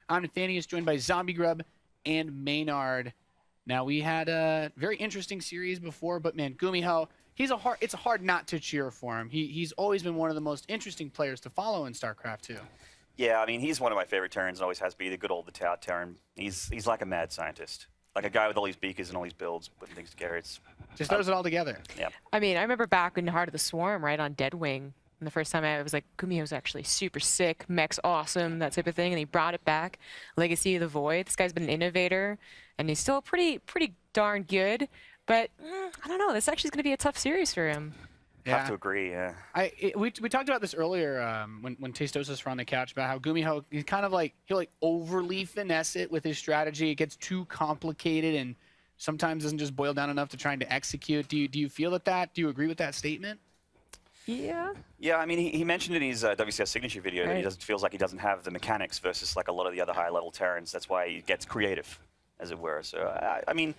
I'm Nathanius, joined by Zombie Grub and Maynard. Now, we had a very interesting series before, but man, GuMiho, it's hard not to cheer for him. He's always been one of the most interesting players to follow in StarCraft 2. Yeah, I mean, he's one of my favorite Terrans and always has been, the good old Tau Terran. He's like a mad scientist. Like a guy with all these beakers and all these builds, putting things together. Just throws it all together. Yeah. I mean, I remember back in Heart of the Swarm, right, on Deadwing, and the first time I was like, GuMiho's actually super sick, mech's awesome, that type of thing, and he brought it back. Legacy of the Void. This guy's been an innovator, and he's still pretty darn good. But I don't know. This actually is going to be a tough series for him. Yeah. Have to agree, yeah. We talked about this earlier when Tastosis were on the couch about how GuMiho, he's kind of like, he'll like overly finesse it with his strategy. It gets too complicated and sometimes doesn't just boil down enough to trying to execute. Do you feel do you agree with that statement? Yeah. Yeah, I mean, he mentioned in his WCS signature video that he feels like he doesn't have the mechanics versus like a lot of the other higher level Terrans. That's why he gets creative, as it were. So, I mean,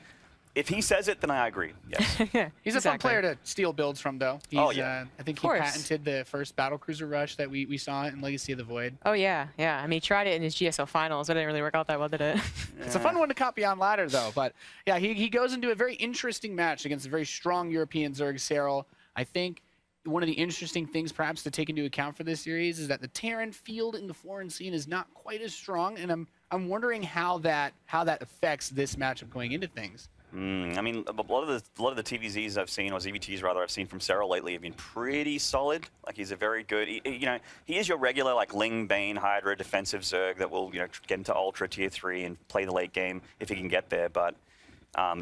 if he says it, then I agree. Yes. Yeah, he's a fun player to steal builds from, though. Oh, yeah. I think he patented the first battlecruiser rush that we saw in Legacy of the Void. Oh, yeah, yeah. I mean, he tried it in his GSL finals, but it didn't really work out that well, did it? Yeah. It's a fun one to copy on ladder, though. But, yeah, he goes into a very interesting match against a very strong European Zerg, Serral. I think one of the interesting things, perhaps, to take into account for this series is that the Terran field in the foreign scene is not quite as strong, and I'm wondering how that affects this matchup going into things. I mean, a lot of the TVZs I've seen, or ZVTs rather, I've seen from Serral lately have been pretty solid. Like he's a very good, he is your regular like Ling, Bane, Hydra defensive Zerg that will get into Ultra Tier 3 and play the late game if he can get there. But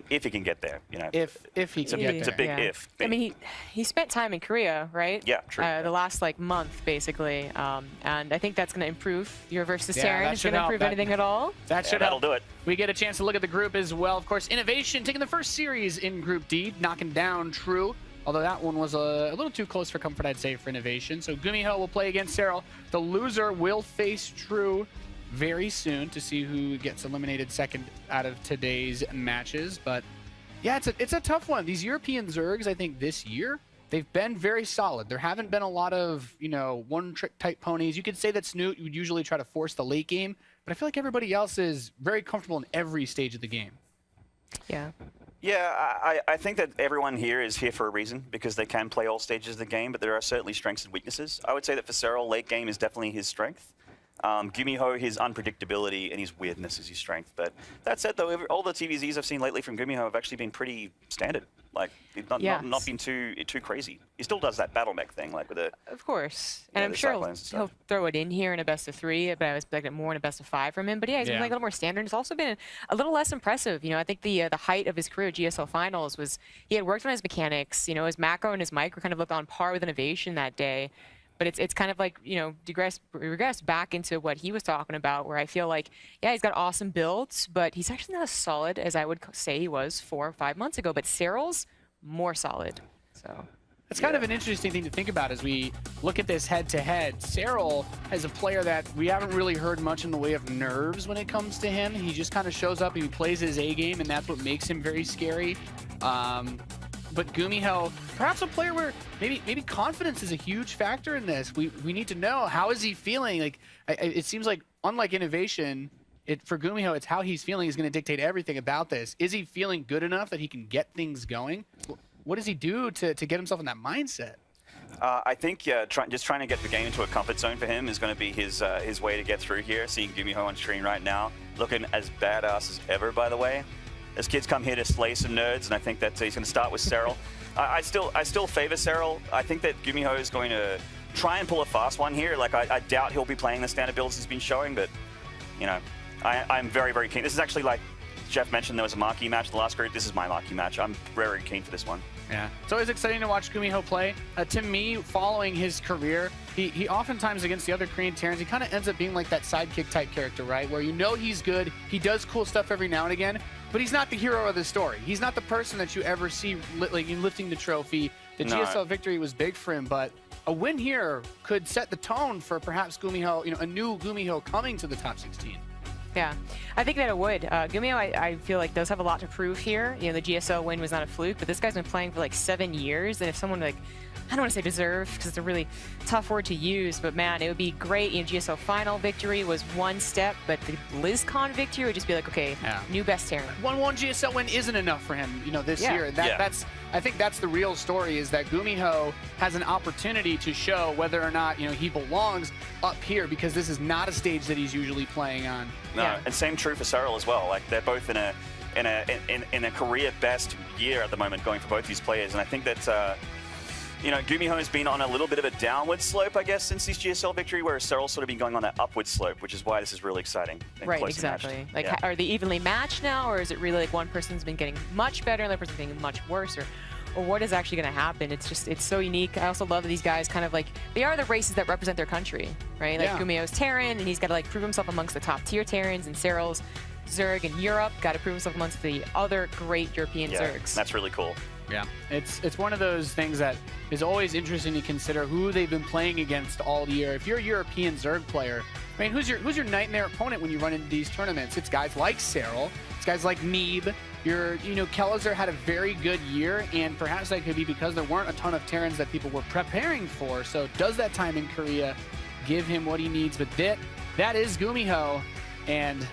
if he can get there, if he can get there. It's a big if. I mean, he spent time in Korea, right? Yeah, true. The last like month, basically, and I think that's going to improve your versus Terran. That Is going to improve anything at all? That'll do it. We get a chance to look at the group as well. Of course, Innovation taking the first series in Group D, knocking down True. Although that one was a little too close for comfort, I'd say, for Innovation. So GuMiho will play against Serral. The loser will face True very soon to see who gets eliminated second out of today's matches. But yeah, it's a tough one. These European Zergs, I think this year, they've been very solid. There haven't been a lot of, one-trick type ponies. You could say that Snoot would usually try to force the late game, but I feel like everybody else is very comfortable in every stage of the game. Yeah. Yeah, I think that everyone here is here for a reason because they can play all stages of the game, but there are certainly strengths and weaknesses. I would say that for Serral, late game is definitely his strength. GuMiho, his unpredictability and his weirdness is his strength. But that said, though, all the TVZs I've seen lately from GuMiho have actually been pretty standard. Like, not been too crazy. He still does that battle mech thing, like with the. Of course, and I'm sure he'll throw it in here in a best of 3, but I was expecting more in a best of 5 from him. But yeah, he's been like a little more standard. It's also been a little less impressive. I think the height of his career GSL finals was he had worked on his mechanics. His macro and his micro kind of looked on par with Innovation that day. But it's kind of like, regressed back into what he was talking about, where I feel like, yeah, he's got awesome builds, but he's actually not as solid as I would say he was 4 or 5 months ago. But Serral's more solid. So it's kind of an interesting thing to think about as we look at this head-to-head. Serral is a player that we haven't really heard much in the way of nerves when it comes to him. He just kind of shows up and he plays his A game, and that's what makes him very scary. But GuMiho, perhaps a player where maybe confidence is a huge factor in this. We need to know, how is he feeling? Like it seems like, unlike Innovation, for GuMiho, it's how he's feeling is going to dictate everything about this. Is he feeling good enough that he can get things going? What does he do to get himself in that mindset? I think just trying to get the game into a comfort zone for him is going to be his way to get through here. Seeing GuMiho on screen right now, looking as badass as ever, by the way. This kid's come here to slay some nerds, and I think that he's going to start with Serral. I still favor Serral. I think that GuMiho is going to try and pull a fast one here. Like I doubt he'll be playing the standard builds he's been showing, but I'm very, very keen. This is actually, like Jeff mentioned, there was a marquee match in the last group. This is my marquee match. I'm very keen for this one. Yeah, it's always exciting to watch GuMiho play. To me, following his career, he oftentimes against the other Korean Terrans, he kind of ends up being like that sidekick type character, right? Where he's good, he does cool stuff every now and again, but he's not the hero of the story. He's not the person that you ever see lifting the trophy. The GSL victory was big for him, but a win here could set the tone for perhaps GuMiho, a new GuMiho coming to the top 16. Yeah, I think that it would. GuMiho, I feel like, does have a lot to prove here. You know, the GSL win was not a fluke, but this guy's been playing for like 7 years, and if someone like, I don't want to say deserve, because it's a really tough word to use, but man, it would be great. You know, GSL final victory was one step, but the BlizzCon victory would just be like, okay, new best Terran. 1-1 GSL win isn't enough for him, you know, this year. I think that's the real story, is that GuMiho has an opportunity to show whether or not, you know, he belongs up here, because this is not a stage that he's usually playing on. No, and same true for Serral as well. Like, they're both in a career best year at the moment, going for both these players, and I think that. You know, GuMiho has been on a little bit of a downward slope, I guess, since his GSL victory, whereas Serral's sort of been going on that upward slope, which is why this is really exciting. Right, exactly. Like, are they evenly matched now, or is it really like one person's been getting much better and the other person's getting much worse, or what is actually going to happen? It's just, it's so unique. I also love that these guys kind of like, they are the races that represent their country, right? Like GuMiho's Terran, and he's got to like prove himself amongst the top tier Terrans, and Serral's Zerg in Europe, got to prove himself amongst the other great European Zergs. That's really cool. Yeah, it's one of those things that is always interesting to consider who they've been playing against all year. If you're a European Zerg player, I mean, who's your nightmare opponent when you run into these tournaments? It's guys like Serral, it's guys like Neeb. Kellezer had a very good year, and perhaps that could be because there weren't a ton of Terrans that people were preparing for. So does that time in Korea give him what he needs? But that is GuMiho. And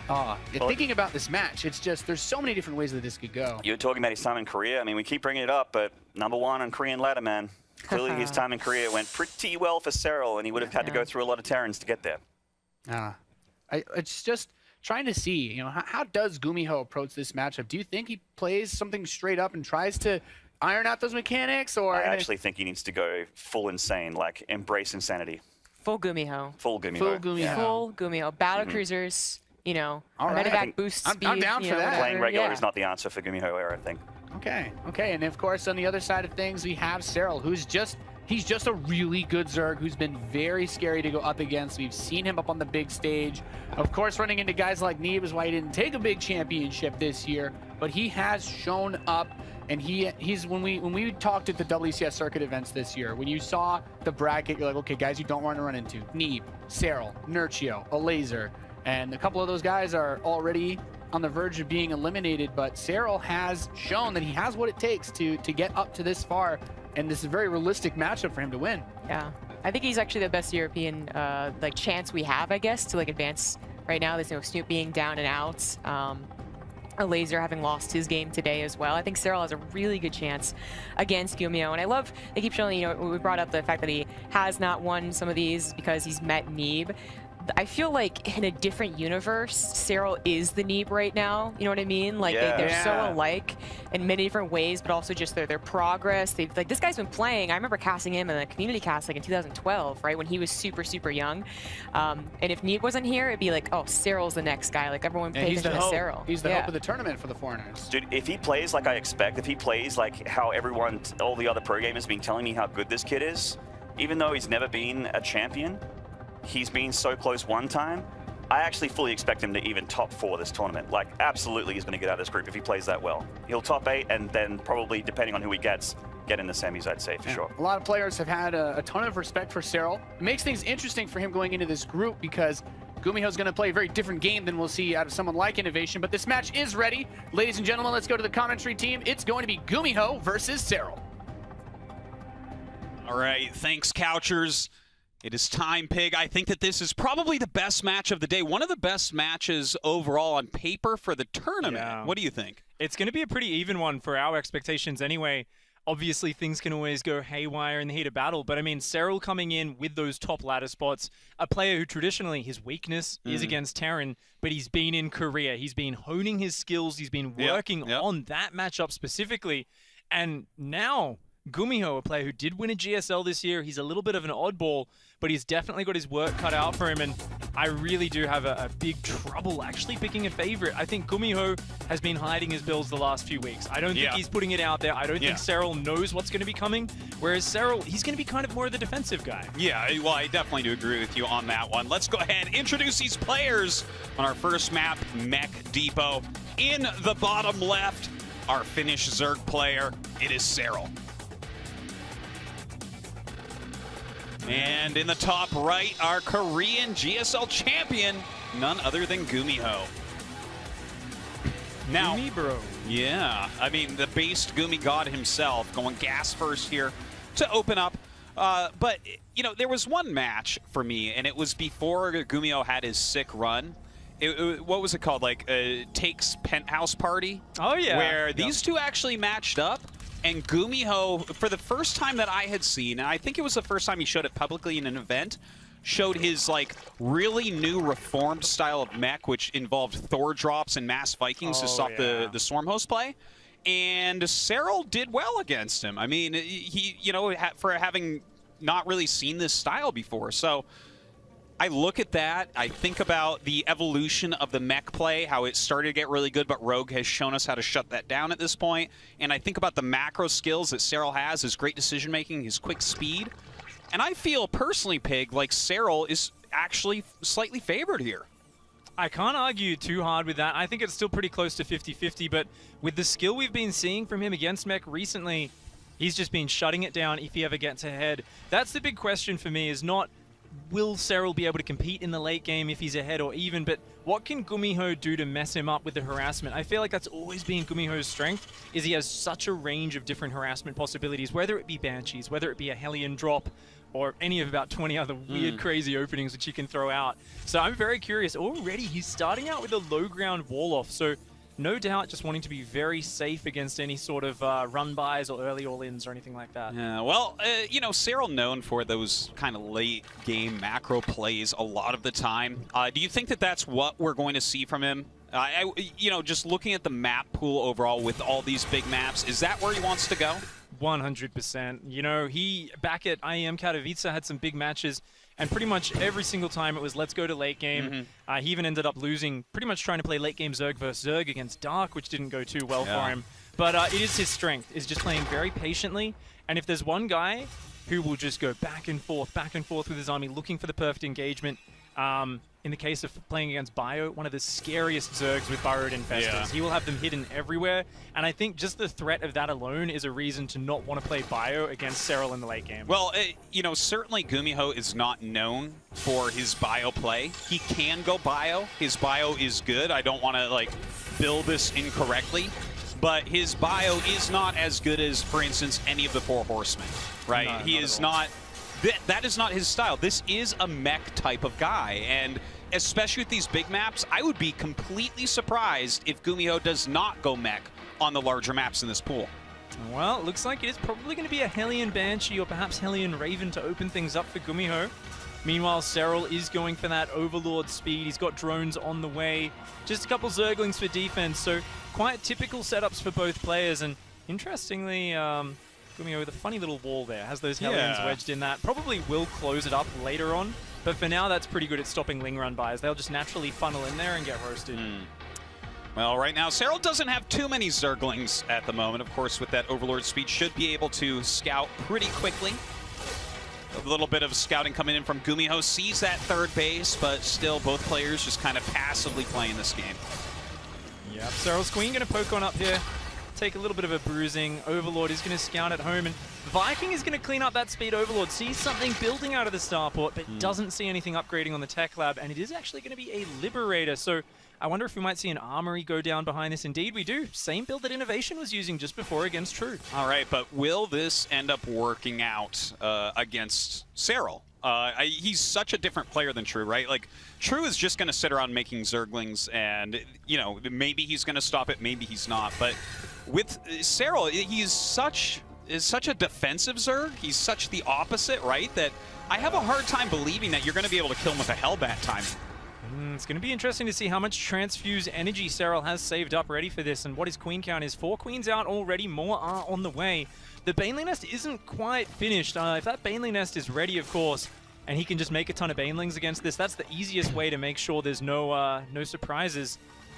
thinking about this match, it's just, there's so many different ways that this could go. You were talking about his time in Korea. I mean, we keep bringing it up, but #1 on Korean ladder, man. Clearly his time in Korea went pretty well for Serral, and he would have had to go through a lot of Terrans to get there. It's just trying to see, you know, how does GuMiho approach this matchup? Do you think he plays something straight up and tries to iron out those mechanics? Or I actually think he needs to go full insane, like embrace insanity. Full GuMiho. Full GuMiho. Full GuMiho. Yeah. Full GuMiho. Battle cruisers. You know, medevac boost speed. I'm down for that. Playing regular is not the answer for GuMiho here, I think. Okay, and of course on the other side of things we have Serral, who's he's just a really good Zerg who's been very scary to go up against. We've seen him up on the big stage. Of course, running into guys like Neeb is why he didn't take a big championship this year, but he has shown up. And he's when we talked at the WCS circuit events this year, when you saw the bracket, you're like, okay, guys, you don't want to run into Neeb, Serral, Nurchio, Alazer. And a couple of those guys are already on the verge of being eliminated, but Serral has shown that he has what it takes to get up to this far, and this is a very realistic matchup for him to win. Yeah, I think he's actually the best European like chance we have, I guess, to like advance right now. There's no Snoop being down and out. Alazer having lost his game today as well. I think Serral has a really good chance against GuMiho, and I love they keep showing, you know, we brought up the fact that he has not won some of these because he's met Neeb. I feel like in a different universe, Serral is the Neeb right now. You know what I mean? Like they're so alike in many different ways, but also just their progress. They've like this guy's been playing. I remember casting him in the community cast like in 2012, right when he was super young. And if Neeb wasn't here, it'd be like, oh, Serral's the next guy. Like everyone pays attention to Serral. He's the hope of the tournament for the foreigners. Dude, if he plays like I expect, if he plays like how all the other pro gamers have been telling me how good this kid is, even though he's never been a champion. He's been so close one time. I actually fully expect him to even top 4 this tournament. Like, absolutely he's going to get out of this group if he plays that well. He'll top 8 and then probably, depending on who he gets, get in the semis, I'd say, for sure. A lot of players have had a ton of respect for Serral. It makes things interesting for him going into this group because GuMiho's going to play a very different game than we'll see out of someone like Innovation, but this match is ready. Ladies and gentlemen, let's go to the commentary team. It's going to be GuMiho versus Serral. All right, thanks, Couchers. It is time, Pig. I think that this is probably the best match of the day. One of the best matches overall on paper for the tournament. Yeah. What do you think? It's going to be a pretty even one for our expectations anyway. Obviously, things can always go haywire in the heat of battle, but I mean, Serral coming in with those top ladder spots, a player who traditionally his weakness is against Terran, but he's been in Korea. He's been honing his skills. He's been working on that matchup specifically. And now GuMiho, a player who did win a GSL this year, he's a little bit of an oddball, but he's definitely got his work cut out for him, and I really do have a big trouble actually picking a favorite. I think GuMiho has been hiding his builds the last few weeks. I don't think he's putting it out there. I don't think Serral knows what's going to be coming, whereas Serral, he's going to be kind of more of the defensive guy. Yeah, well, I definitely do agree with you on that one. Let's go ahead and introduce these players on our first map, Mech Depot. In the bottom left, our Finnish Zerg player, it is Serral. And in the top right, our Korean GSL champion, none other than GuMiho. Now, Gumi bro. Yeah, I mean, the based Gumi god himself going gas first here to open up. But, you know, there was one match for me, and it was before GuMiho had his sick run. What was it called? Like, Take's Penthouse Party? Oh, yeah. Where these two actually matched up, and GuMiho, for the first time that I had seen, and I think it was the first time he showed it publicly in an event, showed his, like, really new reformed style of mech, which involved Thor drops and Mass Vikings to stop the Swarm host play. And Serral did well against him. I mean, he, you know, for having not really seen this style before. So I look at that. I think about the evolution of the mech play, how it started to get really good, but Rogue has shown us how to shut that down at this point. And I think about the macro skills that Serral has, his great decision-making, his quick speed. And I feel personally, Pig, like Serral is actually slightly favored here. I can't argue too hard with that. I think it's still pretty close to 50-50, but with the skill we've been seeing from him against mech recently, he's just been shutting it down if he ever gets ahead. That's the big question for me, is not will Serral be able to compete in the late game if he's ahead or even, but what can GuMiho do to mess him up with the harassment? I feel like that's always been GuMiho's strength, is he has such a range of different harassment possibilities, whether it be Banshees, whether it be a Hellion drop, or any of about 20 other weird, crazy openings which you can throw out. So I'm very curious. Already, he's starting out with a low ground wall off, so no doubt just wanting to be very safe against any sort of run-bys or early all-ins or anything like that. Yeah, well, you know, Serral known for those kind of late-game macro plays a lot of the time. Do you think that that's what we're going to see from him? You know, just looking at the map pool overall with all these big maps, is that where he wants to go? 100%. You know, he, back at IEM Katowice, had some big matches, and pretty much every single time it was let's go to late game. He even ended up losing, pretty much trying to play late game Zerg versus Zerg against Dark, which didn't go too well for him. But it is his strength, is just playing very patiently, and if there's one guy who will just go back and forth with his army, looking for the perfect engagement, in the case of playing against Bio, one of the scariest Zergs with Burrowed Infestors. He will have them hidden everywhere, and I think just the threat of that alone is a reason to not want to play Bio against Serral in the late game. Well, you know, certainly GuMiho is not known for his Bio play. He can go Bio. His Bio is good. I don't want to, like, build this incorrectly, but his Bio is not as good as, for instance, any of the Four Horsemen, right? No, he is not... That is not his style. This is a mech type of guy, and especially with these big maps, I would be completely surprised if GuMiho does not go mech on the larger maps in this pool. Well, it looks like it is probably going to be a Hellion Banshee or perhaps Hellion Raven to open things up for GuMiho. Meanwhile, Serral is going for that Overlord speed. He's got drones on the way. Just a couple Zerglings for defense, so quite typical setups for both players. And interestingly, GuMiho with a funny little wall there. Has those Hellions wedged in that. Probably will close it up later on. But for now, that's pretty good at stopping Ling Run buys. They'll just naturally funnel in there and get roasted. Well, right now, Serral doesn't have too many Zerglings at the moment. Of course, with that Overlord speed, should be able to scout pretty quickly. A little bit of scouting coming in from GuMiho. Sees that third base, but still both players just kind of passively playing this game. Yep, Serral's Queen going to poke on up here. Take a little bit of a bruising. Overlord is going to scout at home, and Viking is going to clean up that speed. Overlord sees something building out of the starport, but doesn't see anything upgrading on the tech lab, and it is actually going to be a Liberator. So I wonder if we might see an Armory go down behind this. Indeed, we do. Same build that Innovation was using just before against True. All right, but will this end up working out against Serral? He's such a different player than True, right? Like, True is just going to sit around making Zerglings, and, you know, maybe he's going to stop it, maybe he's not. But with Serral, he's such a defensive Zerg. He's such the opposite, right? That I have a hard time believing that you're going to be able to kill him with a Hellbat time. It's going to be interesting to see how much Transfuse energy Serral has saved up ready for this, and what his Queen count is. 4 Queens out already, more are on the way. The Baneling Nest isn't quite finished. If that Baneling Nest is ready, of course, and he can just make a ton of Banelings against this, that's the easiest way to make sure there's no surprises.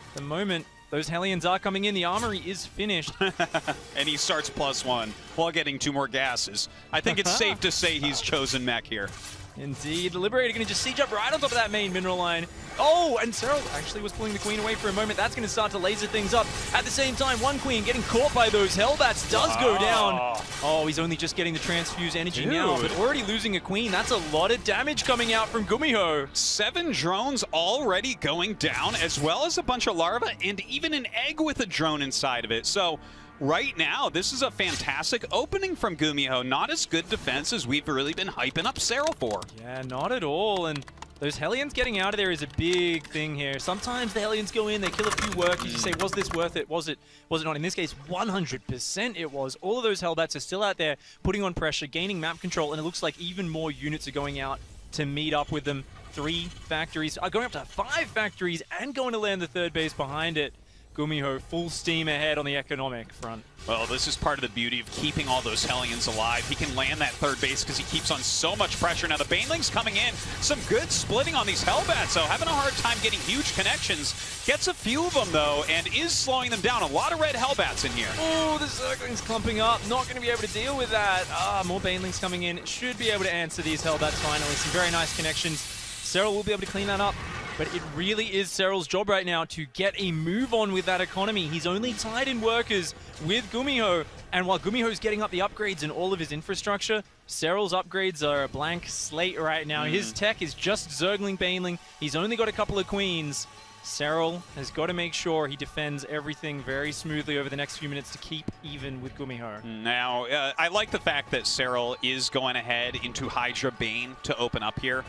At the moment, those Hellions are coming in. The Armory is finished. And he starts +1 while getting 2 more gases. I think it's safe to say he's chosen mech here. Indeed, the Liberator going to just siege up right on top of that main mineral line. Oh, and Serral actually was pulling the Queen away for a moment. That's going to start to laser things up. At the same time, one Queen getting caught by those Hellbats does go down. Oh, he's only just getting the transfuse energy now, but already losing a Queen. That's a lot of damage coming out from GuMiho. 7 drones already going down, as well as a bunch of larvae and even an egg with a drone inside of it. So right now, this is a fantastic opening from GuMiho. Not as good defense as we've really been hyping up Serral for. Yeah, not at all. And those Hellions getting out of there is a big thing here. Sometimes the Hellions go in, they kill a few workers. You say, was this worth it? Was it not? In this case, 100% it was. All of those Hellbats are still out there putting on pressure, gaining map control, and it looks like even more units are going out to meet up with them. 3 factories, going up to 5 factories, and going to land the 3rd base behind it. GuMiho full steam ahead on the economic front. Well, this is part of the beauty of keeping all those Hellions alive. He can land that 3rd base because he keeps on so much pressure. Now the Banelings coming in, some good splitting on these Hellbats, so having a hard time getting huge connections. Gets a few of them though, and is slowing them down. A lot of red Hellbats in here. Oh, the Zergling's clumping up. Not going to be able to deal with that. More Banelings coming in. Should be able to answer these Hellbats finally. Some very nice connections. Serral will be able to clean that up. But it really is Serral's job right now to get a move on with that economy. He's only tied in workers with GuMiho. And while GuMiho's getting up the upgrades in all of his infrastructure, Serral's upgrades are a blank slate right now. His tech is just Zergling Baneling. He's only got a couple of Queens. Serral has got to make sure he defends everything very smoothly over the next few minutes to keep even with GuMiho. Now, I like the fact that Serral is going ahead into Hydra Bane to open up here.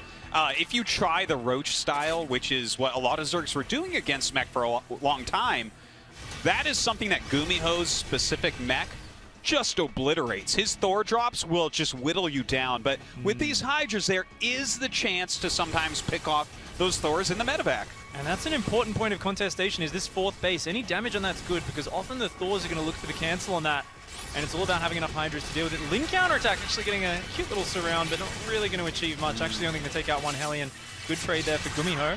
If you try the Roach style, which is what a lot of Zergs were doing against mech for a long time, that is something that GuMiho's specific mech just obliterates. His Thor drops will just whittle you down, but with these Hydras, there is the chance to sometimes pick off those Thors in the medevac. And that's an important point of contestation, is this 4th base. Any damage on that's good, because often the Thors are going to look for the cancel on that. And it's all about having enough Hydras to deal with it. Link counterattack actually getting a cute little surround, but not really going to achieve much. Actually only going to take out 1 Hellion. Good trade there for GuMiho.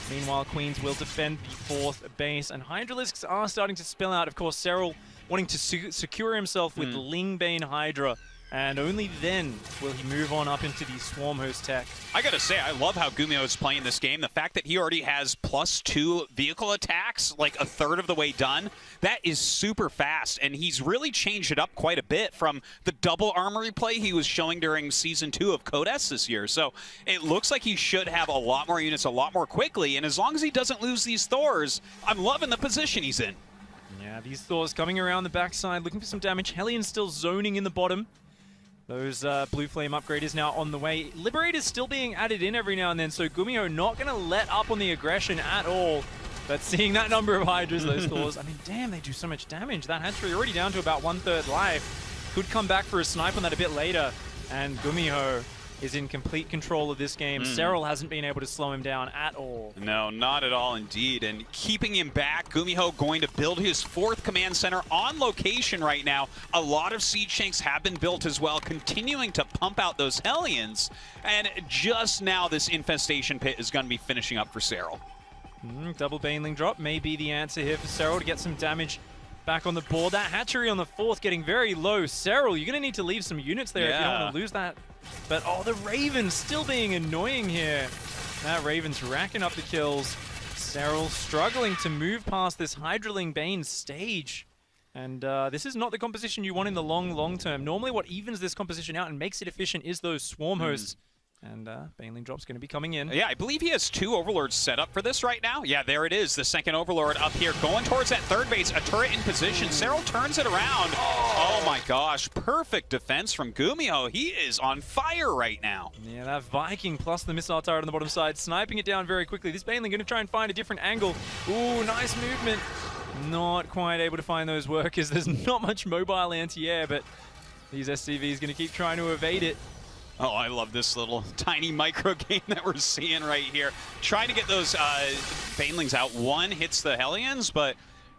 Meanwhile, Queens will defend the 4th base. And Hydralisks are starting to spill out. Of course, Serral wanting to secure himself with Lingbane Hydra. And only then will he move on up into the Swarm Host tech. I gotta say, I love how GuMiho is playing this game. The fact that he already has +2 vehicle attacks, like a third of the way done, that is super fast. And he's really changed it up quite a bit from the double armory play he was showing during Season 2 of Codes this year. So it looks like he should have a lot more units a lot more quickly. And as long as he doesn't lose these Thors, I'm loving the position he's in. Yeah, these Thors coming around the backside, looking for some damage. Hellion still zoning in the bottom. Those Blue Flame upgrade is now on the way. Liberator's still being added in every now and then, so GuMiho not going to let up on the aggression at all. But seeing that number of Hydras, those Thors, I mean, damn, they do so much damage. That hatchery already down to about 1/3 life. Could come back for a snipe on that a bit later. And GuMiho is in complete control of this game. Serral hasn't been able to slow him down at all. No, not at all indeed. And keeping him back, GuMiho going to build his 4th command center on location right now. A lot of siege tanks have been built as well, continuing to pump out those Hellions. And just now, this infestation pit is going to be finishing up for Serral. Double Baneling drop may be the answer here for Serral to get some damage back on the board. That hatchery on the 4th getting very low. Serral, you're going to need to leave some units there if you don't want to lose that. But, oh, the Raven's still being annoying here. That Raven's racking up the kills. Serral struggling to move past this Hydraling Bane stage. And this is not the composition you want in the long term. Normally what evens this composition out and makes it efficient is those Swarm Hosts. And Baneling drop's going to be coming in. Yeah, I believe he has 2 Overlords set up for this right now. Yeah, there it is. The 2nd Overlord up here going towards that 3rd base. A turret in position. Serral turns it around. Oh my gosh. Perfect defense from GuMiho. He is on fire right now. Yeah, that Viking plus the missile turret on the bottom side, sniping it down very quickly. This Baneling going to try and find a different angle. Ooh, nice movement. Not quite able to find those workers. There's not much mobile anti-air, but these SCVs going to keep trying to evade it. Oh, I love this little tiny micro game that we're seeing right here. Trying to get those Banelings out. One hits the Hellions, but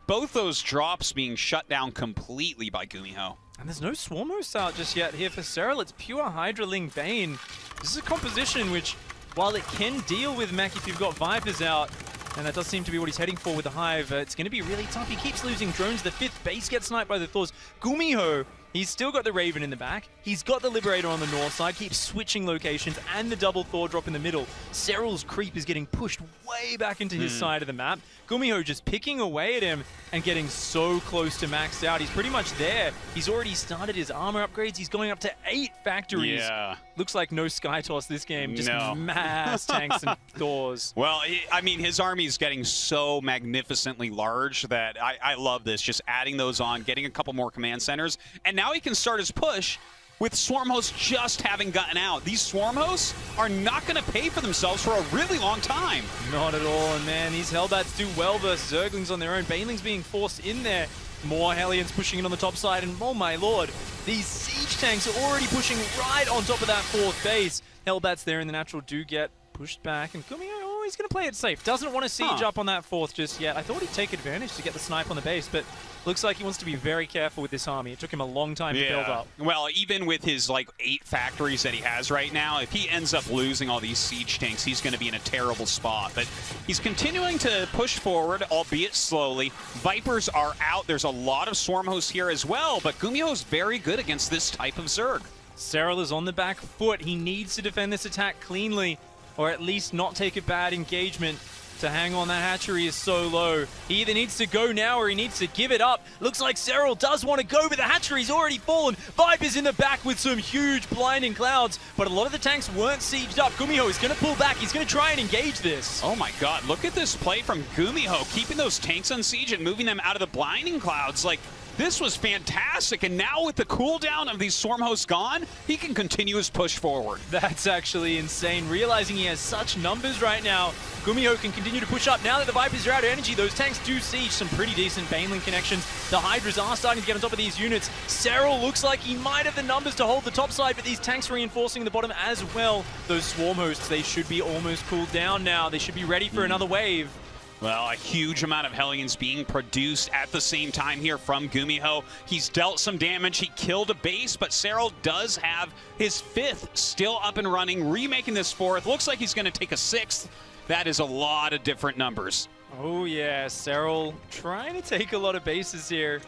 both those drops being shut down completely by GuMiho. And there's no Swarm Hosts out just yet here for Serral. It's pure Hydraling Bane. This is a composition which, while it can deal with mech if you've got Vipers out, and that does seem to be what he's heading for with the Hive, it's going to be really tough. He keeps losing drones. The 5th base gets sniped by the Thors. GuMiho He's still got the Raven in the back. He's got the Liberator on the north side, keeps switching locations, and the double Thor drop in the middle. Serral's creep is getting pushed way back into his side of the map. GuMiho just picking away at him and getting so close to maxed out. He's pretty much there. He's already started his armor upgrades. He's going up to 8 factories. Yeah. Looks like no Sky Toss this game. Just mass tanks and Thors. Well, I mean, his army is getting so magnificently large that I love this. Just adding those on, getting a couple more command centers, and now he can start his push with Swarm Hosts just having gotten out. These Swarm Hosts are not going to pay for themselves for a really long time. Not at all, and man, these Hellbats do well versus Zerglings on their own. Baneling's being forced in there. More Hellions pushing in on the top side, and oh my lord, these siege tanks are already pushing right on top of that 4th base. Hellbats there in the natural do get pushed back, and GuMiho, oh, he's going to play it safe. Doesn't want to siege up on that 4th just yet. I thought he'd take advantage to get the snipe on the base, but looks like he wants to be very careful with this army. It took him a long time to build up. Well, even with his, like, 8 factories that he has right now, if he ends up losing all these siege tanks, he's going to be in a terrible spot. But he's continuing to push forward, albeit slowly. Vipers are out. There's a lot of Swarm Hosts here as well, but GuMiho's very good against this type of Zerg. Serral is on the back foot. He needs to defend this attack cleanly, or at least not take a bad engagement. To hang on, that hatchery is so low. He either needs to go now or he needs to give it up. Looks like Serral does want to go, but the hatchery's already fallen. Viper's in the back with some huge blinding clouds, but a lot of the tanks weren't sieged up. GuMiho is going to pull back. He's going to try and engage this. Oh my god, look at this play from GuMiho, keeping those tanks on siege and moving them out of the blinding clouds. Like, this was fantastic, and now with the cooldown of these Swarm Hosts gone, he can continue his push forward. That's actually insane. Realizing he has such numbers right now, GuMiho can continue to push up. Now that the Vipers are out of energy, those tanks do siege some pretty decent Baneling connections. The Hydras are starting to get on top of these units. Serral looks like he might have the numbers to hold the top side, but these tanks reinforcing the bottom as well. Those Swarm Hosts, they should be almost cooled down now. They should be ready for another wave. Well, a huge amount of Hellions being produced at the same time here from GuMiho. He's dealt some damage. He killed a base, but Serral does have his 5th still up and running, remaking this 4th. Looks like he's going to take a 6th. That is a lot of different numbers. Oh yeah, Serral trying to take a lot of bases here.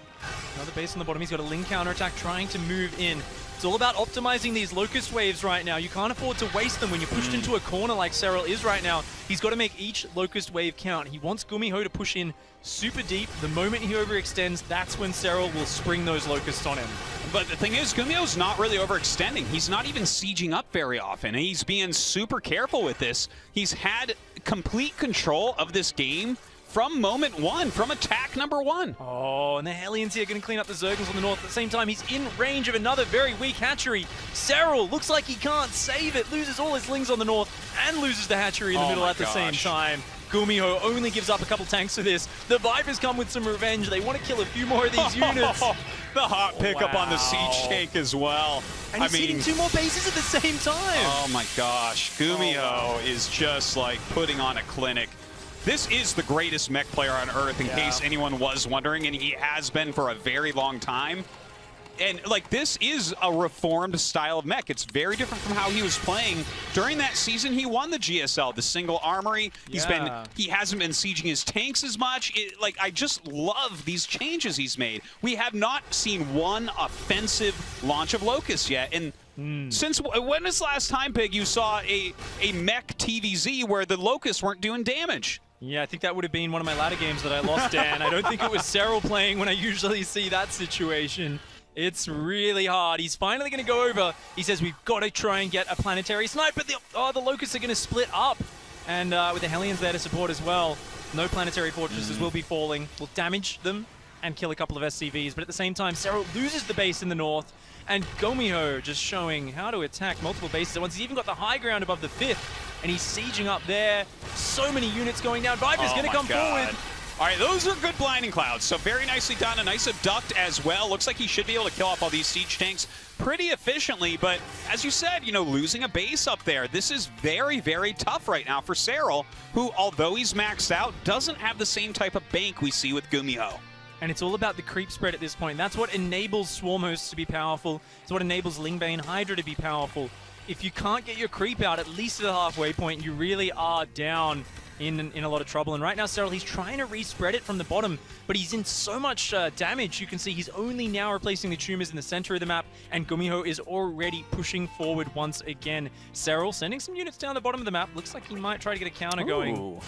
Another base on the bottom. He's got a Ling counterattack trying to move in. It's all about optimizing these Locust waves right now. You can't afford to waste them when you're pushed into a corner like Serral is right now. He's got to make each Locust wave count. He wants GuMiho to push in super deep. The moment he overextends, that's when Serral will spring those Locusts on him. But the thing is, GuMiho's not really overextending. He's not even sieging up very often. He's being super careful with this. He's had complete control of this game from moment 1, from attack number 1. Oh, and the Hellions here going to clean up the Zerglings on the north. At the same time, he's in range of another very weak hatchery. Serral looks like he can't save it. Loses all his Lings on the north and loses the hatchery in the middle at the same time. GuMiho only gives up a couple tanks for this. The Vipers come with some revenge. They want to kill a few more of these units. The hot pickup on the siege tank as well. And he's hitting 2 more bases at the same time. Oh my gosh. GuMiho is just like putting on a clinic. This is the greatest mech player on Earth, in case anyone was wondering, and he has been for a very long time. And, like, this is a reformed style of mech. It's very different from how he was playing. During that season, he won the GSL, the single armory. He hasn't been sieging his tanks as much. I just love these changes he's made. We have not seen one offensive launch of Locust yet. And since when was the last time, Pig, you saw a mech TVZ where the Locusts weren't doing damage? Yeah, I think that would have been one of my latter games that I lost, Dan. I don't think it was Serral playing when I usually see that situation. It's really hard. He's finally going to go over. He says we've got to try and get a planetary snipe, but the Locusts are going to split up. And with the Hellions there to support as well, no planetary fortresses will be falling. We'll damage them and kill a couple of SCVs. But at the same time, Serral loses the base in the north. And GuMiho just showing how to attack multiple bases at once. He's even got the high ground above the 5th. And he's sieging up there. So many units going down. Viper's going to come forward. All right, those are good blinding clouds. So very nicely done. A nice abduct as well. Looks like he should be able to kill off all these siege tanks pretty efficiently. But as you said, you know, losing a base up there, this is very, very tough right now for Serral, who, although he's maxed out, doesn't have the same type of bank we see with GuMiho. And it's all about the creep spread at this point. That's what enables Swarm Hosts to be powerful. It's what enables Lingbane Hydra to be powerful. If you can't get your creep out at least at the halfway point, you really are down. in a lot of trouble. And right now, Serral, he's trying to respread it from the bottom, but he's in so much damage. You can see he's only now replacing the tumors in the center of the map, and GuMiho is already pushing forward once again. Serral sending some units down the bottom of the map. Looks like he might try to get a counter going.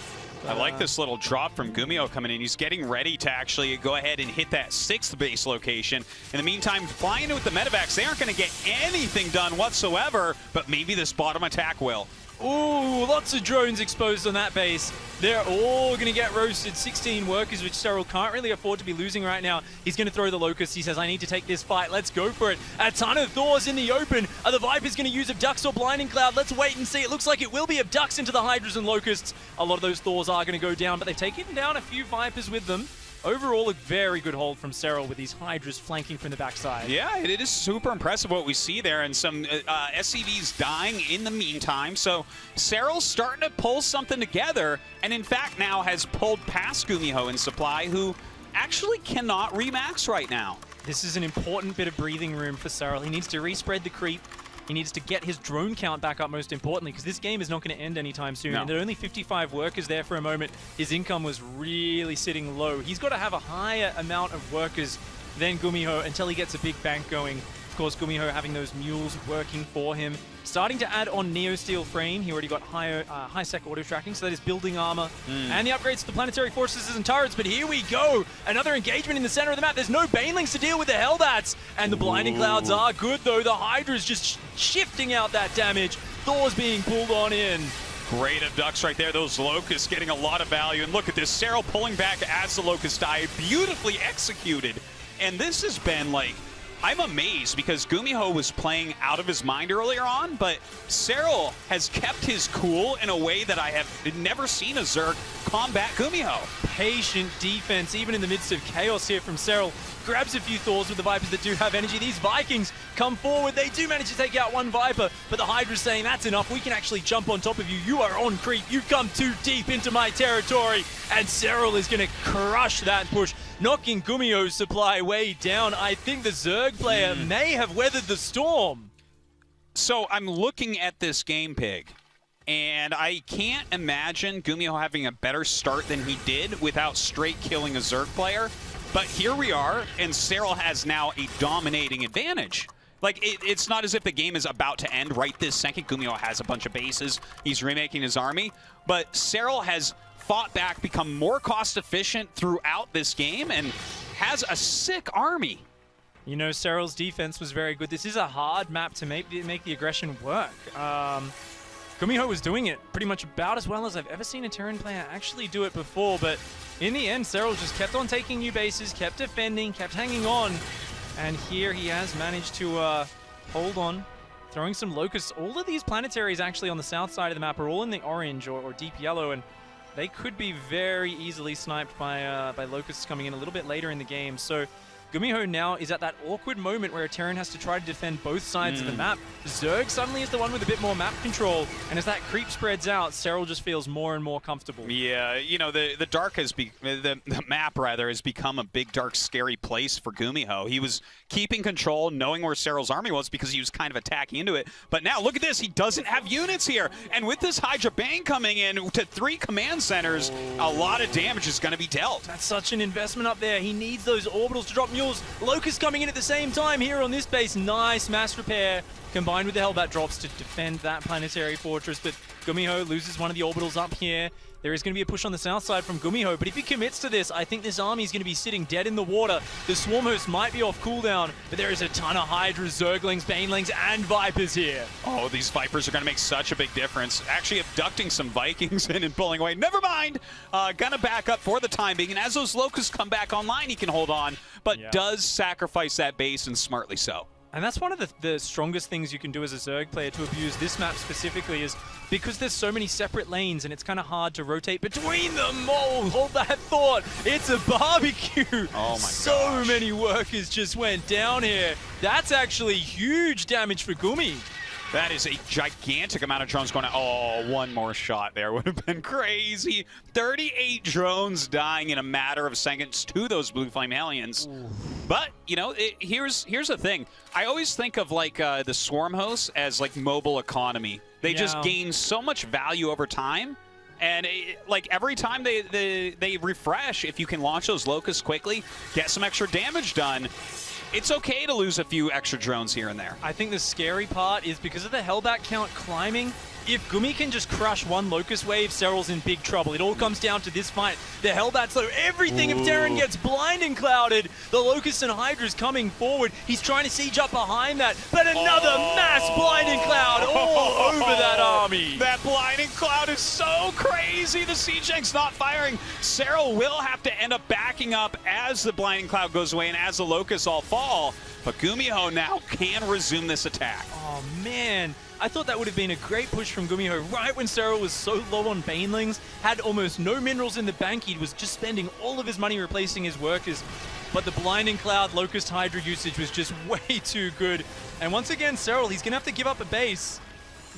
I like this little drop from GuMiho coming in. He's getting ready to actually go ahead and hit that 6th base location. In the meantime, flying in with the medevacs, they aren't going to get anything done whatsoever, but maybe this bottom attack will. Ooh, lots of drones exposed on that base. They're all going to get roasted. 16 workers, which Serral can't really afford to be losing right now. He's going to throw the Locust. He says, I need to take this fight. Let's go for it. A ton of Thors in the open. Are the Vipers going to use Abducts or Blinding Cloud? Let's wait and see. It looks like it will be Abducts into the Hydras and Locusts. A lot of those Thors are going to go down, but they've taken down a few Vipers with them. Overall, a very good hold from Serral with these Hydras flanking from the backside. Yeah, it is super impressive what we see there, and some SCVs dying in the meantime. So Serral's starting to pull something together, and in fact now has pulled past GuMiho in supply, who actually cannot remax right now. This is an important bit of breathing room for Serral. He needs to respread the creep. He needs to get his drone count back up, most importantly, because this game is not going to end anytime soon. No. And there are only 55 workers there for a moment. His income was really sitting low. He's got to have a higher amount of workers than GuMiho until he gets a big bank going. Of course, GuMiho having those mules working for him. Starting to add on Neo Steel Frame. He already got high-sec auto-tracking, so that is building armor. And the upgrades to the planetary fortresses and turrets. But here we go. Another engagement in the center of the map. There's no Banelings to deal with the Hellbats. And the Blinding Clouds are good, though. The Hydra's just shifting out that damage. Thor's being pulled on in. Great abducts right there. Those Locusts getting a lot of value. And look at this. Serral pulling back as the Locust died. Beautifully executed. And this has been like... I'm amazed because GuMiho was playing out of his mind earlier on, but Serral has kept his cool in a way that I have never seen a Zerg combat GuMiho. Patient defense, even in the midst of chaos here from Serral. Grabs a few Thors with the Vipers that do have energy. These Vikings come forward. They do manage to take out one Viper, but the Hydra's saying, that's enough. We can actually jump on top of you. You are on creep. You come too deep into my territory. And Serral is going to crush that push, knocking GuMiho's supply way down. I think the Zerg player may have weathered the storm. So I'm looking at this game, Pig, and I can't imagine GuMiho having a better start than he did without straight killing a Zerg player. But here we are, and Serral has now a dominating advantage. Like, it's not as if the game is about to end right this second. GuMiho has a bunch of bases. He's remaking his army. But Serral has fought back, become more cost-efficient throughout this game, and has a sick army. You know, Serral's defense was very good. This is a hard map to make the aggression work. GuMiho was doing it pretty much about as well as I've ever seen a Terran player actually do it before, but in the end, Serral just kept on taking new bases, kept defending, kept hanging on, and here he has managed to hold on, throwing some Locusts. All of these planetaries actually on the south side of the map are all in the orange or deep yellow, and they could be very easily sniped by Locusts coming in a little bit later in the game. So GuMiho now is at that awkward moment where a Terran has to try to defend both sides of the map. Zerg suddenly is the one with a bit more map control, and as that creep spreads out, Serral just feels more and more comfortable. Yeah, you know, the map rather has become a big, dark, scary place for GuMiho. He was keeping control, knowing where Serral's army was because he was kind of attacking into it. But now, look at this. He doesn't have units here. And with this Hydra Bang coming in to 3 command centers, a lot of damage is going to be dealt. That's such an investment up there. He needs those orbitals to drop mules. Locust coming in at the same time here on this base. Nice mass repair combined with the Hellbat drops to defend that planetary fortress. But GuMiho loses one of the orbitals up here. There is going to be a push on the south side from GuMiho, but if he commits to this, I think this army is going to be sitting dead in the water. The Swarm Host might be off cooldown, but there is a ton of Hydras, Zerglings, Banelings, and Vipers here. Oh, these Vipers are going to make such a big difference. Actually abducting some Vikings in and pulling away. Never mind. Gonna back up for the time being, and as those Locusts come back online, he can hold on, but does sacrifice that base, and smartly so. And that's one of the strongest things you can do as a Zerg player to abuse this map specifically, is because there's so many separate lanes and it's kind of hard to rotate between them. Oh, hold that thought. It's a barbecue. Oh my So many workers just went down here. That's actually huge damage for Gumi. That is a gigantic amount of drones going out. Oh, one more shot there would have been crazy. 38 drones dying in a matter of seconds to those Blue Flame Hellions. Ooh. But, you know, here's the thing. I always think of, like, the Swarm Hosts as, like, mobile economy. They just gain so much value over time And like every time they refresh, if you can launch those locusts quickly, get some extra damage done, it's okay to lose a few extra drones here and there. I think the scary part is because of the Hellbat count climbing, if Gumi can just crush one Locust wave, Serral's in big trouble. It all comes down to this fight. The Hellbats, though, everything. If Terran gets blinding clouded, the Locust and Hydra's coming forward. He's trying to siege up behind that, but another mass blinding cloud all over that army. That blinding cloud is so crazy. The siege tank's not firing. Serral will have to end up backing up as the blinding cloud goes away and as the Locusts all fall. But GuMiho now can resume this attack. Oh, man. I thought that would have been a great push from GuMiho right when Serral was so low on Banelings, had almost no minerals in the bank. He was just spending all of his money replacing his workers. But the Blinding Cloud Locust Hydra usage was just way too good. And once again, Serral, he's going to have to give up a base.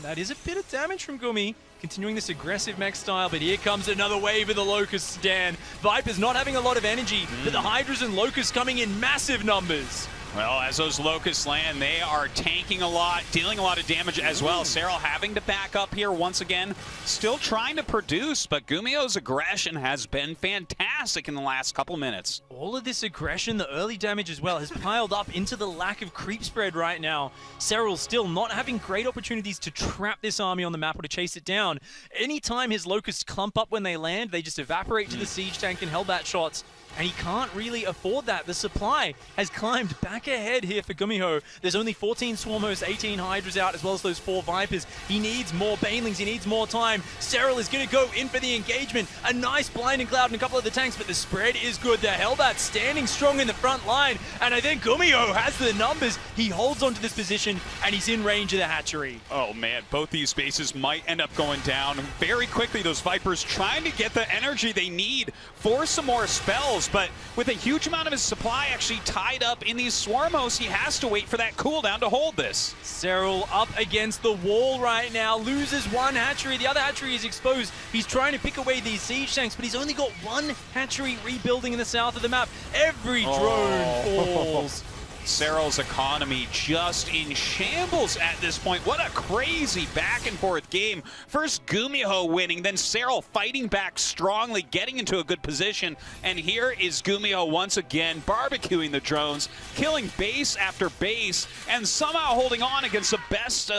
That is a bit of damage from Gumi, continuing this aggressive mech style, but here comes another wave of the Locusts, Dan. Viper's not having a lot of energy, but the Hydras and Locusts coming in massive numbers. Well, as those Locusts land, they are tanking a lot, dealing a lot of damage as well. Serral having to back up here once again. Still trying to produce, but GuMiho's aggression has been fantastic in the last couple minutes. All of this aggression, the early damage as well, has piled up into the lack of creep spread right now. Serral still not having great opportunities to trap this army on the map or to chase it down. Anytime his Locusts clump up when they land, they just evaporate to the siege tank and Hellbat shots. And he can't really afford that. The supply has climbed back ahead here for GuMiho. There's only 14 Swarmos, 18 Hydras out, as well as those 4 Vipers. He needs more Banelings. He needs more time. Serral is going to go in for the engagement. A nice Blinding Cloud and a couple of the tanks, but the spread is good. The Hellbat standing strong in the front line. And I think GuMiho has the numbers. He holds onto this position, and he's in range of the hatchery. Oh, man. Both these bases might end up going down very quickly. Those Vipers trying to get the energy they need for some more spells. But with a huge amount of his supply actually tied up in these Swarmos, he has to wait for that cooldown to hold this. Serral up against the wall right now, loses one hatchery. The other hatchery is exposed. He's trying to pick away these siege tanks, but he's only got one hatchery rebuilding in the south of the map. Every drone falls. Serral's economy just in shambles at this point. What a crazy back and forth game. First GuMiho winning, then Serral fighting back strongly, getting into a good position. And here is GuMiho once again barbecuing the drones, killing base after base, and somehow holding on against the best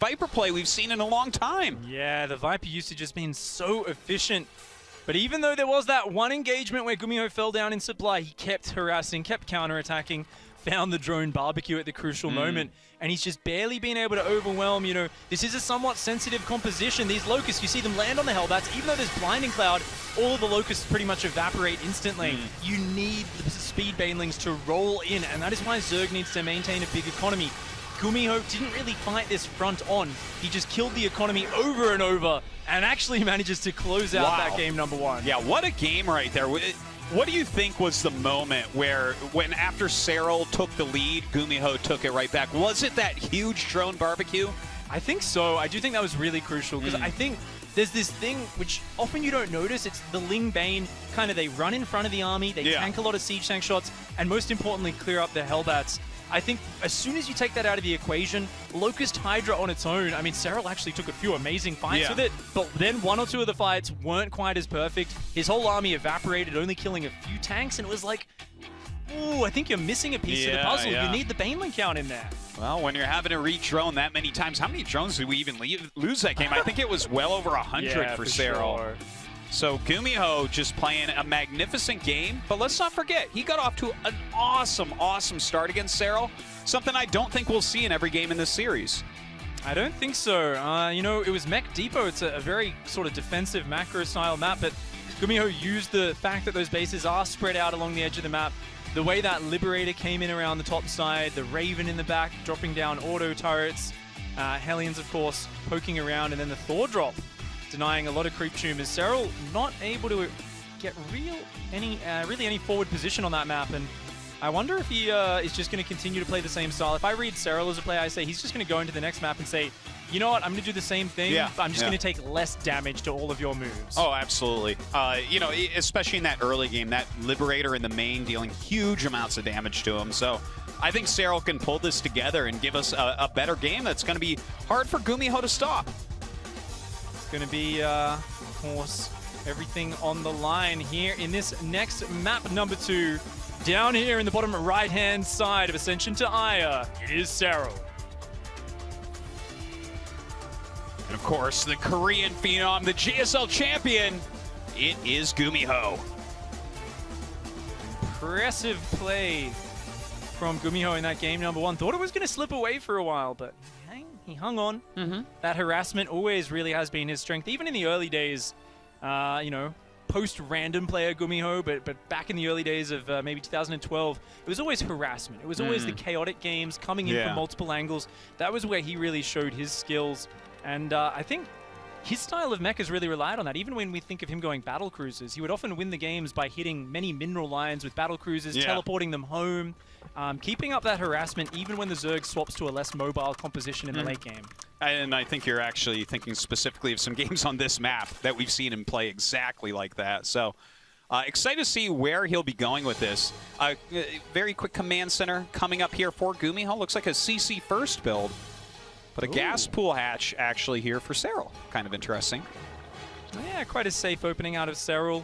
Viper play we've seen in a long time. Yeah, the Viper usage has been so efficient. But even though there was that one engagement where GuMiho fell down in supply, he kept harassing, kept counterattacking, found the drone barbecue at the crucial moment, and he's just barely been able to overwhelm. You know, this is a somewhat sensitive composition. These Locusts, you see them land on the Hellbats. Even though there's Blinding Cloud, all of the Locusts pretty much evaporate instantly. You need the speed Banelings to roll in, and that is why Zerg needs to maintain a big economy. GuMiho didn't really fight this front on. He just killed the economy over and over, and actually manages to close out that game number 1. Yeah, what a game right there. What do you think was the moment when after Serral took the lead, GuMiho took it right back? Was it that huge drone barbecue? I think so. I do think that was really crucial, because I think there's this thing which often you don't notice. It's the Ling Bane, kind of they run in front of the army, they tank a lot of siege tank shots, and most importantly, clear up the Hellbats. I think as soon as you take that out of the equation, Locust Hydra on its own, I mean, Serral actually took a few amazing fights with it, but then 1 or 2 of the fights weren't quite as perfect. His whole army evaporated, only killing a few tanks, and it was like, ooh, I think you're missing a piece of the puzzle. You need the Baneling count in there. Well, when you're having to re-drone that many times, how many drones did we even lose that game? I think it was well over 100 for Serral. Sure. So GuMiho just playing a magnificent game, but let's not forget, he got off to an awesome, awesome start against Serral, something I don't think we'll see in every game in this series. I don't think so. You know, it was Mech Depot. It's a very sort of defensive macro-style map, but GuMiho used the fact that those bases are spread out along the edge of the map. The way that Liberator came in around the top side, the Raven in the back dropping down auto turrets, Hellions, of course, poking around, and then the Thor drop, denying a lot of creep tumors. Serral not able to get really any forward position on that map, and I wonder if he is just going to continue to play the same style. If I read Serral as a player, I say he's just going to go into the next map and say, you know what, I'm going to do the same thing, but I'm just going to take less damage to all of your moves. Oh, absolutely. You know, especially in that early game, that Liberator in the main dealing huge amounts of damage to him. So I think Serral can pull this together and give us a better game that's going to be hard for GuMiho to stop. It's going to be course, everything on the line here in this next map number 2. Down here in the bottom right-hand side of Ascension to Aya, it is Serral. And of course, the Korean phenom, the GSL champion, it is GuMiho. Impressive play from GuMiho in that game number 1. Thought it was going to slip away for a while, but he hung on. That harassment always really has been his strength, even in the early days, you know, post-random player GuMiho, but back in the early days of maybe 2012, it was always harassment. It was always the chaotic games coming in from multiple angles. That was where he really showed his skills. And I think his style of mech has really relied on that. Even when we think of him going battle cruisers, he would often win the games by hitting many mineral lines with battle cruisers, teleporting them home, keeping up that harassment even when the Zerg swaps to a less mobile composition in the late game. And I think you're actually thinking specifically of some games on this map that we've seen him play exactly like that. So excited to see where he'll be going with this. Very quick command center coming up here for GuMiho. Looks like a CC first build. But a gas pool hatch actually here for Serral. Kind of interesting. Yeah, quite a safe opening out of Serral.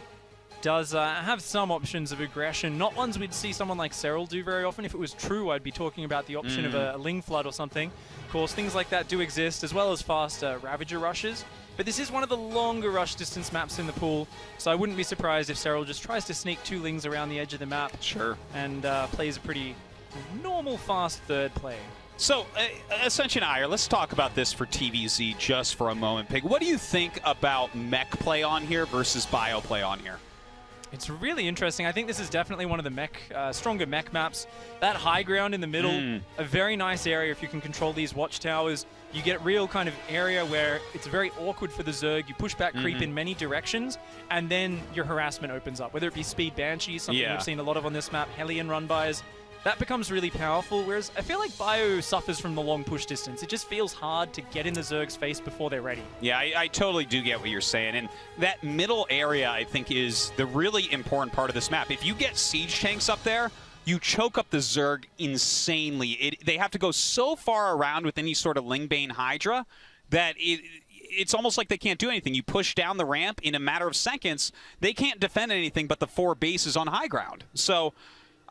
Does have some options of aggression. Not ones we'd see someone like Serral do very often. If it was true, I'd be talking about the option of a Ling Flood or something. Of course, things like that do exist, as well as fast Ravager rushes. But this is one of the longer rush distance maps in the pool, so I wouldn't be surprised if Serral just tries to sneak 2 Lings around the edge of the map. Sure. And plays a pretty normal fast third play. So, Ascension Ire, let's talk about this for TVZ just for a moment. Pig, what do you think about mech play on here versus bio play on here? It's really interesting. I think this is definitely one of the stronger mech maps. That high ground in the middle, a very nice area if you can control these watchtowers. You get real kind of area where it's very awkward for the Zerg. You push back creep in many directions, and then your harassment opens up. Whether it be Speed Banshees, something we've seen a lot of on this map, Hellion run-bys. That becomes really powerful, whereas I feel like Bio suffers from the long push distance. It just feels hard to get in the Zerg's face before they're ready. Yeah, I totally do get what you're saying, and that middle area, I think, is the really important part of this map. If you get siege tanks up there, you choke up the Zerg insanely. They have to go so far around with any sort of Lingbane Hydra that it's almost like they can't do anything. You push down the ramp in a matter of seconds, they can't defend anything but the 4 bases on high ground. So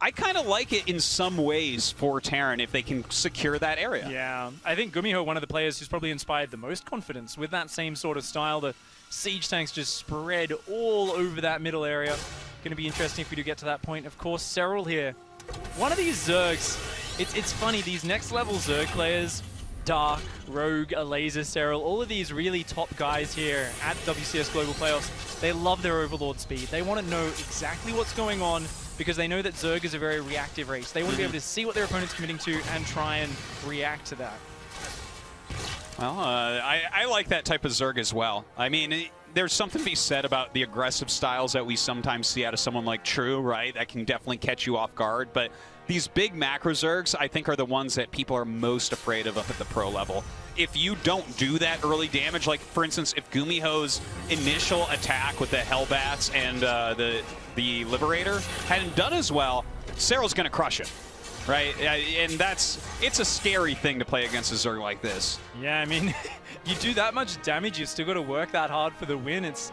I kind of like it in some ways for Terran if they can secure that area. Yeah, I think GuMiho, one of the players who's probably inspired the most confidence with that same sort of style. The siege tanks just spread all over that middle area. Going to be interesting if we do get to that point. Of course, Serral here. One of these Zergs, it's funny, these next level Zerg players, Dark, Rogue, Laser, Serral, all of these really top guys here at WCS Global Playoffs, they love their Overlord speed. They want to know exactly what's going on, because they know that Zerg is a very reactive race. They want to be able to see what their opponent's committing to and try and react to that. Well, I like that type of Zerg as well. I mean, there's something to be said about the aggressive styles that we sometimes see out of someone like True, right? That can definitely catch you off guard. But these big macro Zergs, I think, are the ones that people are most afraid of up at the pro level. If you don't do that early damage, like, for instance, if GuMiho's initial attack with the Hellbats and the Liberator hadn't done as well, Serral's going to crush it, right? And it's a scary thing to play against a Zerg like this. Yeah, I mean, you do that much damage, you've still got to work that hard for the win. It's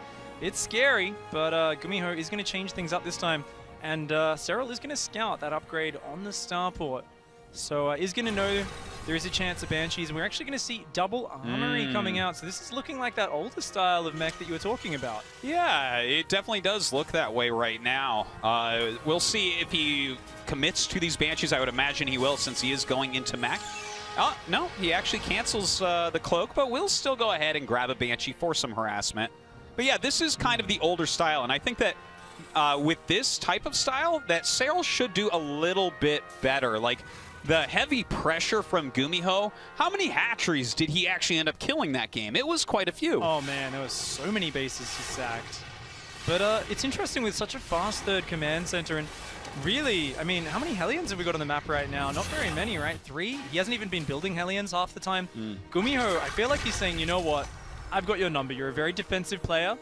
scary, but GuMiho is going to change things up this time. And Serral is going to scout that upgrade on the starport. So is going to know there is a chance of Banshees, and we're actually going to see double armory coming out. So this is looking like that older style of mech that you were talking about. Yeah, it definitely does look that way right now. We'll see if he commits to these Banshees. I would imagine he will, since he is going into mech. Oh, no, he actually cancels the cloak, but we'll still go ahead and grab a Banshee for some harassment. But yeah, this is kind of the older style, and I think that with this type of style, that Serral should do a little bit better. Like, the heavy pressure from GuMiho, how many hatcheries did he actually end up killing that game? It was quite a few. Oh man, there was so many bases he sacked. But it's interesting with such a fast third command center, and really, I mean, how many Hellions have we got on the map right now? Not very many, right? 3? He hasn't even been building Hellions half the time. GuMiho, I feel like he's saying, you know what? I've got your number. You're a very defensive player.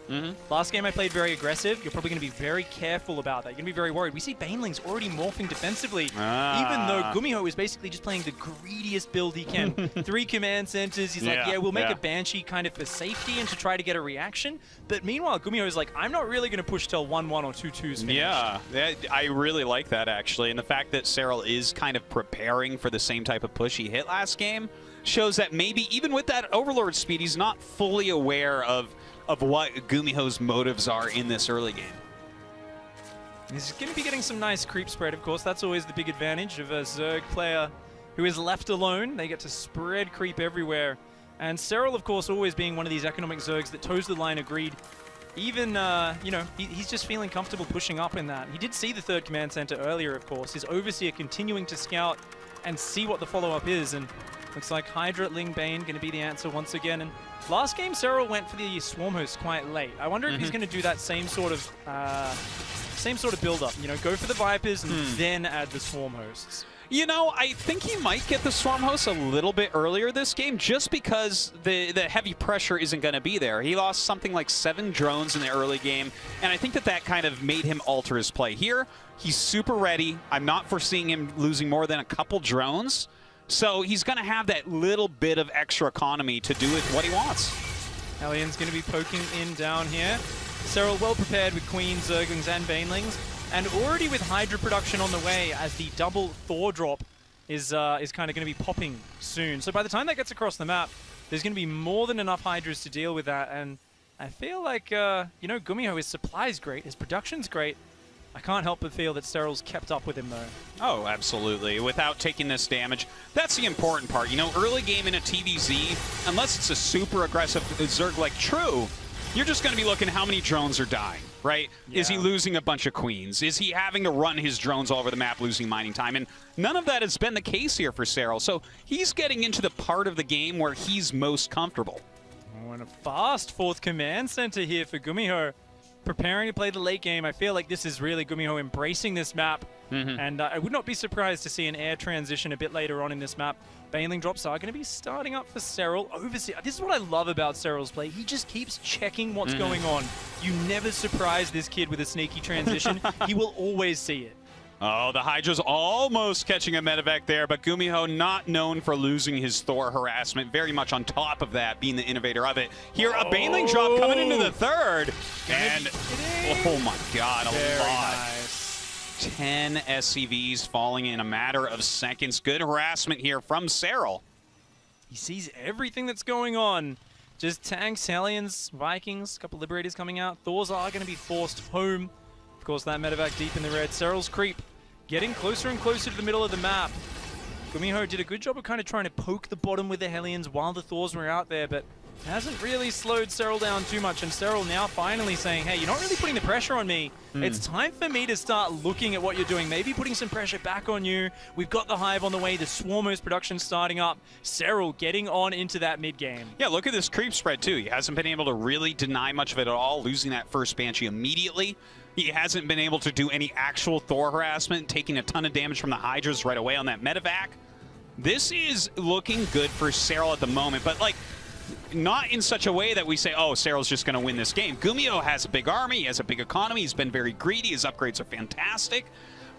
Last game I played very aggressive. You're probably going to be very careful about that. You're going to be very worried. We see Baneling's already morphing defensively, even though GuMiho is basically just playing the greediest build he can. 3 command centers. He's like, yeah, we'll make a Banshee kind of for safety and to try to get a reaction. But meanwhile, GuMiho is like, I'm not really going to push till 1-1 or 2-2's finished. Yeah, I really like that, actually. And the fact that Serral is kind of preparing for the same type of push he hit last game shows that maybe even with that Overlord speed, he's not fully aware of what GuMiho's motives are in this early game. He's going to be getting some nice creep spread, of course. That's always the big advantage of a Zerg player who is left alone. They get to spread creep everywhere. And Serral, of course, always being one of these economic Zergs that toes the line agreed. Even, you know, he's just feeling comfortable pushing up in that. He did see the 3rd command center earlier, of course. His Overseer continuing to scout and see what the follow-up is. And looks like Hydra, Ling, Bane going to be the answer once again. And last game, Serral went for the Swarm Host quite late. I wonder if he's going to do that same sort of build-up. You know, go for the Vipers and then add the Swarm Hosts. You know, I think he might get the Swarm Host a little bit earlier this game just because the heavy pressure isn't going to be there. He lost something like 7 drones in the early game, and I think that kind of made him alter his play. Here, he's super ready. I'm not foreseeing him losing more than a couple drones, so he's going to have that little bit of extra economy to do with what he wants. Hellions going to be poking in down here. Serral well prepared with Queens, Zerglings, and Banelings. And already with Hydra production on the way as the double Thor drop is kind of going to be popping soon. So by the time that gets across the map, there's going to be more than enough Hydras to deal with that. And I feel like, you know, GuMiho, his supply's great, his production's great. I can't help but feel that Serral's kept up with him, though. Oh, absolutely. Without taking this damage. That's the important part. You know, early game in a TVZ, unless it's a super aggressive Zerg like True, you're just going to be looking how many drones are dying, right? Yeah. Is he losing a bunch of queens? Is he having to run his drones all over the map, losing mining time? And none of that has been the case here for Serral. So he's getting into the part of the game where he's most comfortable. Oh, and a fast 4th command center here for GuMiho. Preparing to play the late game. I feel like this is really GuMiho embracing this map. And I would not be surprised to see an air transition a bit later on in this map. Baneling drops are going to be starting up for Serral. Overseer. This is what I love about Serral's play. He just keeps checking what's going on. You never surprise this kid with a sneaky transition. He will always see it. Oh, the Hydra's almost catching a medevac there, but GuMiho not known for losing his Thor harassment. Very much on top of that, being the innovator of it. Here, a Baneling drop coming into the 3rd. And, oh my god, a lot. Nice. 10 SCVs falling in a matter of seconds. Good harassment here from Serral. He sees everything that's going on. Just tanks, Hellions, Vikings, a couple Liberators coming out. Thors are going to be forced home. Of course, that medevac deep in the red. Serral's creep getting closer and closer to the middle of the map. GuMiho did a good job of kind of trying to poke the bottom with the Hellions while the Thors were out there, but hasn't really slowed Serral down too much. And Serral now finally saying, hey, you're not really putting the pressure on me. It's time for me to start looking at what you're doing. Maybe putting some pressure back on you. We've got the Hive on the way. The Swarm Host production starting up. Serral getting on into that mid game. Yeah, look at this creep spread too. He hasn't been able to really deny much of it at all, losing that first Banshee immediately. He hasn't been able to do any actual Thor harassment, taking a ton of damage from the Hydras right away on that medevac. This is looking good for Serral at the moment, but like, not in such a way that we say, oh, Serral's just going to win this game. GuMiho has a big army, he has a big economy, he's been very greedy, his upgrades are fantastic.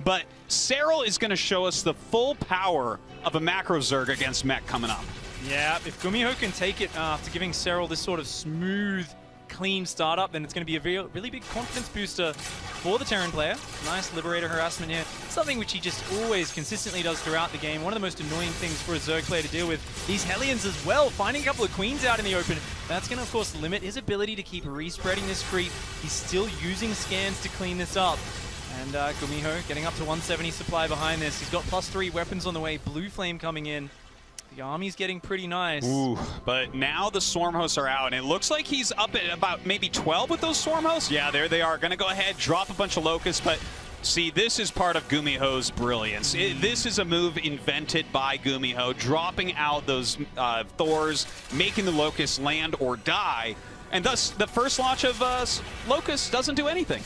But Serral is going to show us the full power of a macro Zerg against mech coming up. Yeah, if GuMiho can take it after giving Serral this sort of smooth, clean startup, then it's going to be a really big confidence booster for the Terran player. Nice Liberator harassment here. Something which he just always consistently does throughout the game. One of the most annoying things for a Zerg player to deal with. These Hellions as well, finding a couple of Queens out in the open. That's going to, of course, limit his ability to keep respreading this creep. He's still using scans to clean this up. And GuMiho getting up to 170 supply behind this. He's got +3 weapons on the way. Blue Flame coming in. The army's getting pretty nice. Ooh, but now the Swarm Hosts are out, and it looks like he's up at about maybe 12 with those Swarm Hosts. Yeah, there they are. Going to go ahead, drop a bunch of Locusts, but see, this is part of GuMiho's brilliance. This is a move invented by GuMiho, dropping out those Thors, making the Locusts land or die, and thus the first launch of Locusts doesn't do anything.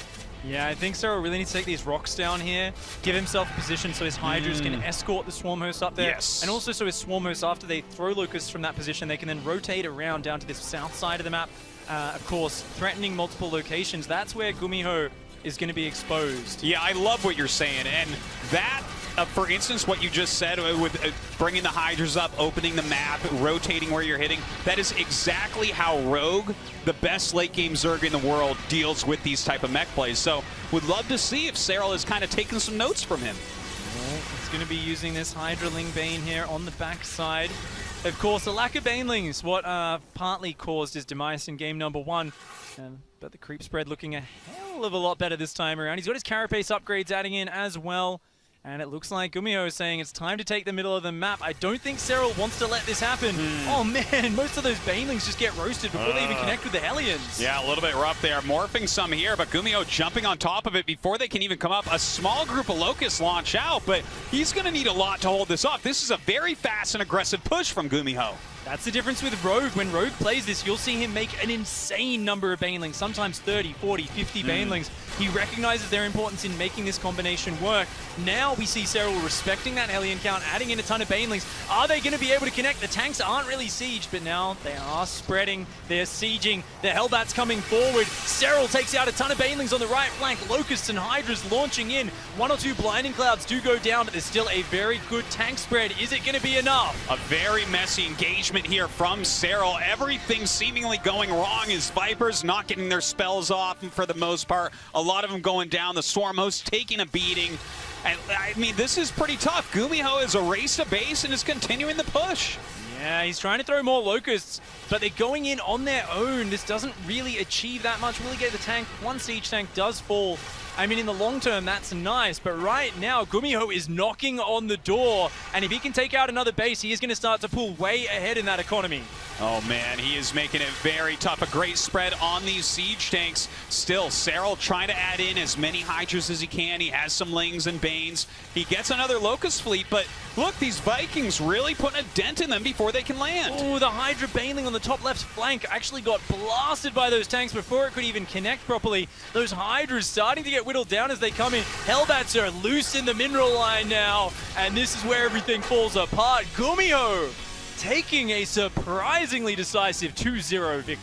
Yeah, I think Serral really needs to take these rocks down here, give himself a position so his Hydras can escort the Swarm Host up there. Yes. And also so his Swarm Host, after they throw Locusts from that position, they can then rotate around down to this south side of the map. Of course, threatening multiple locations. That's where GuMiho is going to be exposed. Yeah, I love what you're saying. And that, for instance, what you just said with bringing the Hydras up, opening the map, rotating where you're hitting, that is exactly how Rogue, the best late game Zerg in the world, deals with these type of mech plays. So would love to see if Serral is kind of taking some notes from him. Well, it's going to be using this Hydraling Bane here on the backside. Of course, the lack of Banelings, what partly caused his demise in game number 1. But the creep spread looking a hell of a lot better this time around. He's got his carapace upgrades adding in as well. And it looks like GuMiho is saying it's time to take the middle of the map. I don't think Serral wants to let this happen. Oh man, most of those Banelings just get roasted before they even connect with the Hellions. Yeah, a little bit rough there. Morphing some here, but GuMiho jumping on top of it before they can even come up. A small group of Locusts launch out, but he's going to need a lot to hold this up. This is a very fast and aggressive push from GuMiho. That's the difference with Rogue. When Rogue plays this, you'll see him make an insane number of Banelings, sometimes 30, 40, 50 Banelings. He recognizes their importance in making this combination work. Now we see Serral respecting that Hellion count, adding in a ton of Banelings. Are they going to be able to connect? The tanks aren't really sieged, but now they are spreading. They're sieging. The Hellbats coming forward. Serral takes out a ton of Banelings on the right flank. Locusts and Hydras launching in. 1 or 2 Blinding Clouds do go down, but there's still a very good tank spread. Is it going to be enough? A very messy engagement here from Serral. Everything seemingly going wrong. His Vipers not getting their spells off for the most part. A lot of them going down. The Swarm Host taking a beating. And I mean, this is pretty tough. GuMiho has erased a base and is continuing the push. Yeah, he's trying to throw more Locusts, but they're going in on their own. This doesn't really achieve that much. Will he get the tank? One siege tank does fall. I mean, in the long term, that's nice, but right now, GuMiho is knocking on the door, and if he can take out another base, he is going to start to pull way ahead in that economy. Oh man, he is making it very tough. A great spread on these siege tanks. Still, Serral trying to add in as many Hydras as he can. He has some Lings and Banes. He gets another Locust fleet, but look, these Vikings really putting a dent in them before they can land. Oh, the Hydra Baneling on the top left flank actually got blasted by those tanks before it could even connect properly. Those Hydras starting to get whittled down as they come in. Hellbats are loose in the mineral line now, and this is where everything falls apart. GuMiho taking a surprisingly decisive 2-0 victory.